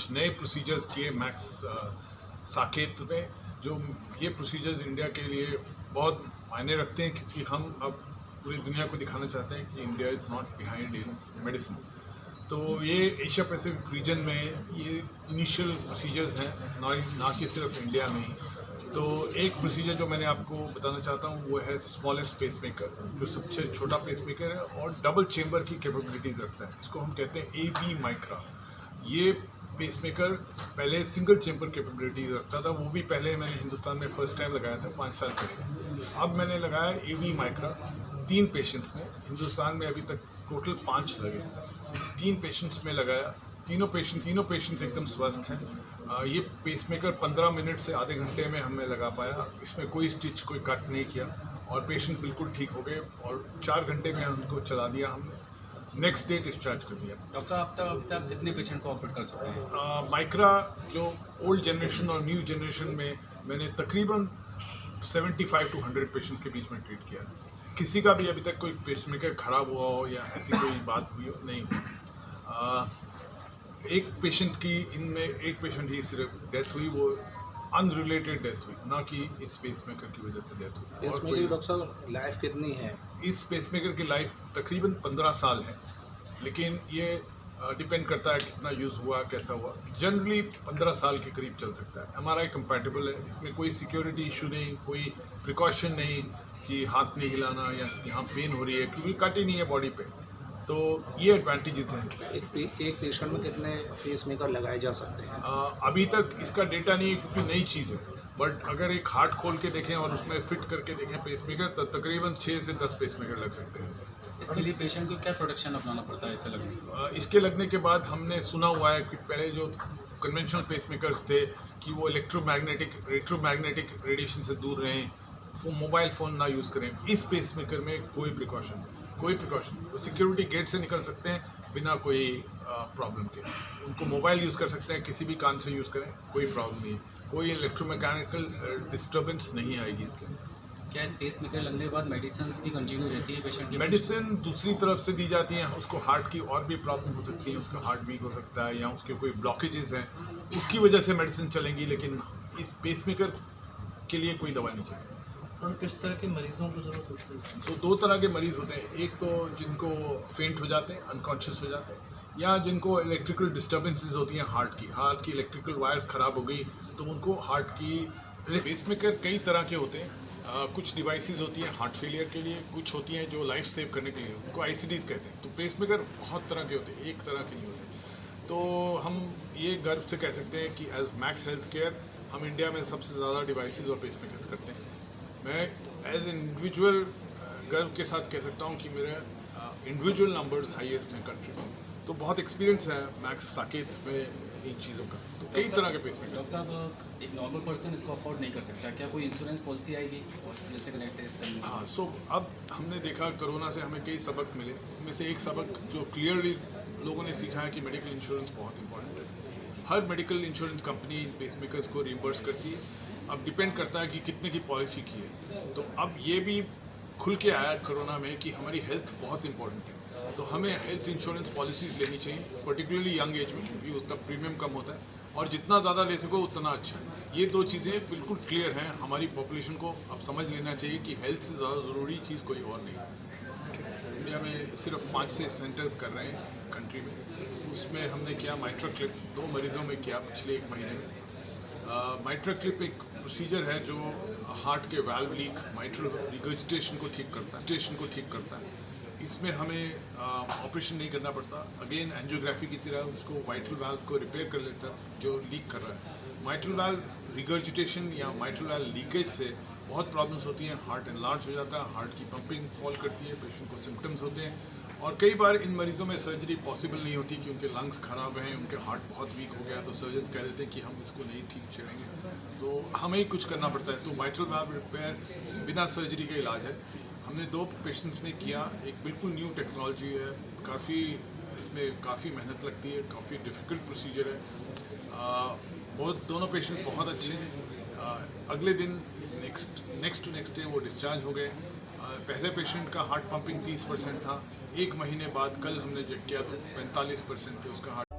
कुछ नए प्रोसीजर्स किए मैक्स साकेत में, जो ये प्रोसीजर्स इंडिया के लिए बहुत मायने रखते हैं, क्योंकि हम अब पूरी दुनिया को दिखाना चाहते हैं कि India is not behind in medicine. तो ये एशिया पैसिफिक रीजन में ये इनिशियल प्रोसीजर्स हैं, ना कि सिर्फ इंडिया में ही। तो एक प्रोसीजर जो मैंने आपको बताना चाहता हूँ वो है स्मॉलेस्ट पेसमेकर, जो सबसे छोटा पेसमेकर है और डबल चेम्बर की कैपेबिलिटीज़ रखता है। इसको हम कहते हैं AV माइक्रा। ये पेसमेकर पहले सिंगल चेम्बर कैपेबिलिटीज़ रखता था, वो भी पहले मैंने हिंदुस्तान में फर्स्ट टाइम लगाया था 5 साल पहले। अब मैंने लगाया AV माइक्रा 3 पेशेंट्स में। हिंदुस्तान में अभी तक टोटल 5 लगे, 3 पेशेंट्स में लगाया। तीनों पेशेंट्स एकदम स्वस्थ हैं। ये पेसमेकर 15 मिनट से आधे घंटे में हमने लगा पाया। इसमें कोई स्टिच, कोई कट नहीं किया और पेशेंट बिल्कुल ठीक हो गए और 4 घंटे में उनको चला दिया हमने। नेक्स्ट डे डिस्चार्ज कर दिया। डॉक्टर साहब अब तक कितने पेशेंट को ऑपरेट कर चुके हैं? माइक्रा जो ओल्ड जनरेशन और न्यू जनरेशन में मैंने तकरीबन 75 to 100 पेशेंट्स के बीच में ट्रीट किया। किसी का भी अभी तक कोई पेसमेकर ख़राब हुआ हो या ऐसी कोई बात हुई हो नहीं। एक पेशेंट की, इनमें एक पेशेंट ही सिर्फ डेथ हुई, वो अनरिलेटेड डेथ हुई, ना कि इस पेसमेकर की वजह से डेथ हुई। पेसमेकर की डॉक्टर साहब लाइफ कितनी है? इस पेसमेकर की लाइफ तकरीबन 15 साल है, लेकिन ये डिपेंड करता है कितना यूज़ हुआ, कैसा हुआ। जनरली 15 साल के करीब चल सकता है। MRI कंपैटिबल है, इसमें कोई सिक्योरिटी इशू नहीं, कोई प्रिकॉशन नहीं कि हाथ नहीं हिलाना या यहाँ पेन हो रही है, क्योंकि कट ही नहीं है बॉडी पे। तो ये एडवांटेजेस हैं इस पे। एक पेशेंट में कितने पेसमेकर लगाए जा सकते हैं? अभी तक इसका डेटा नहीं है, क्योंकि नई चीज़ है। बट अगर एक हार्ट खोल के देखें और उसमें फिट करके देखें पेसमेकर, तो तकरीबन 6 से 10 पेसमेकर लग सकते हैं। इसके लिए पेशेंट को क्या प्रोटेक्शन अपनाना पड़ता है इससे लगने? इसके लगने के बाद हमने सुना हुआ है कि पहले जो कन्वेंशनल पेसमेकर्स थे कि वो रेट्रोमैग्नेटिक रेडिएशन से दूर रहें, मोबाइल फ़ोन ना यूज़ करें। इस पेसमेकर में कोई प्रिकॉशन नहीं। वो सिक्योरिटी गेट से निकल सकते हैं बिना कोई प्रॉब्लम के। उनको मोबाइल यूज़ कर सकते हैं, किसी भी कान से यूज़ करें, कोई प्रॉब्लम नहीं है। कोई इलेक्ट्रोमैकेनिकल डिस्टर्बेंस नहीं आएगी इसके। क्या इस पेसमेकर लगने के बाद मेडिसिन भी कंटिन्यू रहती है पेशेंट की? मेडिसिन दूसरी तरफ से दी जाती हैं। उसको हार्ट की और भी प्रॉब्लम हो सकती है, उसका हार्ट वीक हो सकता है या उसके कोई ब्लॉकेजेस हैं, उसकी वजह से मेडिसिन चलेंगी, लेकिन इस पेसमेकर के लिए कोई दवा नहीं चलेगी। और किस तरह के मरीजों को ज़रूरत होती है? तो 2 तरह के मरीज़ होते हैं। एक तो जिनको फेंट हो जाते हैं, अनकॉन्शियस हो जाते हैं, या जिनको इलेक्ट्रिकल डिस्टर्बेंसेस होती हैं हार्ट की इलेक्ट्रिकल वायर्स ख़राब हो गई, तो उनको हार्ट की। पेसमेकर कई तरह के होते हैं। कुछ डिवाइसेस होती हैं हार्ट फेलियर के लिए, कुछ होती हैं जो लाइफ सेव करने के लिए, उनको ICDs कहते हैं। तो पेसमेकर बहुत तरह के होते हैं, एक तरह के नहीं होते। तो हम ये गर्व से कह सकते हैं कि एज मैक्स हेल्थ केयर हम इंडिया में सबसे ज़्यादा डिवाइसेस और पेसमेकर्स करते हैं। मैं एज इंडिविजुअल गर्व के साथ कह सकता हूँ कि मेरे इंडिविजुअल नंबर्स हाईएस्ट हैं कंट्री में। तो बहुत एक्सपीरियंस है मैक्स साकेत में इन चीज़ों का। तो कई तरह के पेसमेकर। डॉक्टर साहब, एक नॉर्मल पर्सन इसको अफोर्ड नहीं कर सकता, क्या कोई इंश्योरेंस पॉलिसी आएगी हॉस्पिटल से कनेक्टेड? हाँ, सो अब हमने देखा कोरोना से हमें कई सबक मिले। उनमें से एक सबक जो क्लियरली लोगों ने सीखा है कि मेडिकल इंश्योरेंस बहुत इंपॉर्टेंट है। हर मेडिकल इंश्योरेंस कंपनी इन पेसमेकर्स को रिइंबर्स करती है। अब डिपेंड करता है कि कितने की पॉलिसी की है। तो अब ये भी खुल के आया कोरोना में कि हमारी हेल्थ बहुत इंपॉर्टेंट है, तो हमें हेल्थ इंश्योरेंस पॉलिसीज़ लेनी चाहिए, पर्टिकुलरली यंग एज में, क्योंकि उसका प्रीमियम कम होता है और जितना ज़्यादा ले सको उतना अच्छा है। ये 2 चीज़ें बिल्कुल क्लियर हैं। हमारी पॉपुलेशन को अब समझ लेना चाहिए कि हेल्थ से ज़्यादा ज़रूरी चीज़ कोई और नहीं है। इंडिया में सिर्फ 5-6 सेंटर्स कर रहे हैं कंट्री में। उसमें हमने किया माइट्रोक्लिप 2 मरीज़ों में किया पिछले 1 महीने में। माइट्रोक्लिप एक प्रोसीजर है जो हार्ट के वाल्व लीक, माइट्रल रिगर्जिटेशन को ठीक करता है। इसमें हमें ऑपरेशन नहीं करना पड़ता। अगेन एंजियोग्राफी की तरह उसको वाइट्रल वाल्व को रिपेयर कर लेता है जो लीक कर रहा है। माइट्रल वाल्व रिगर्जिटेशन या माइट्रल वाल्व लीकेज से बहुत प्रॉब्लम्स होती हैं। हार्ट एनलार्ज हो जाता है, हार्ट की पंपिंग फॉल करती है, पेशेंट को सिम्टम्स होते हैं और कई बार इन मरीज़ों में सर्जरी पॉसिबल नहीं होती कि उनके लंग्स ख़राब हैं, उनके हार्ट बहुत वीक हो गया, तो सर्जन्स कह देते हैं कि हम इसको नहीं ठीक चलेंगे, तो हमें ही कुछ करना पड़ता है। तो माइट्रल वाल्व रिपेयर बिना सर्जरी का इलाज है। हमने 2 पेशेंट्स में किया। एक बिल्कुल न्यू टेक्नोलॉजी है, इसमें काफ़ी मेहनत लगती है, काफ़ी डिफ़िकल्ट प्रोसीजर है। दोनों पेशेंट बहुत अच्छे हैं। अगले दिन नेक्स्ट डे वो डिस्चार्ज हो गए। पहले पेशेंट का हार्ट पंपिंग 30% था। 1 महीने बाद कल हमने चेक किया तो 45% पे उसका हार्ट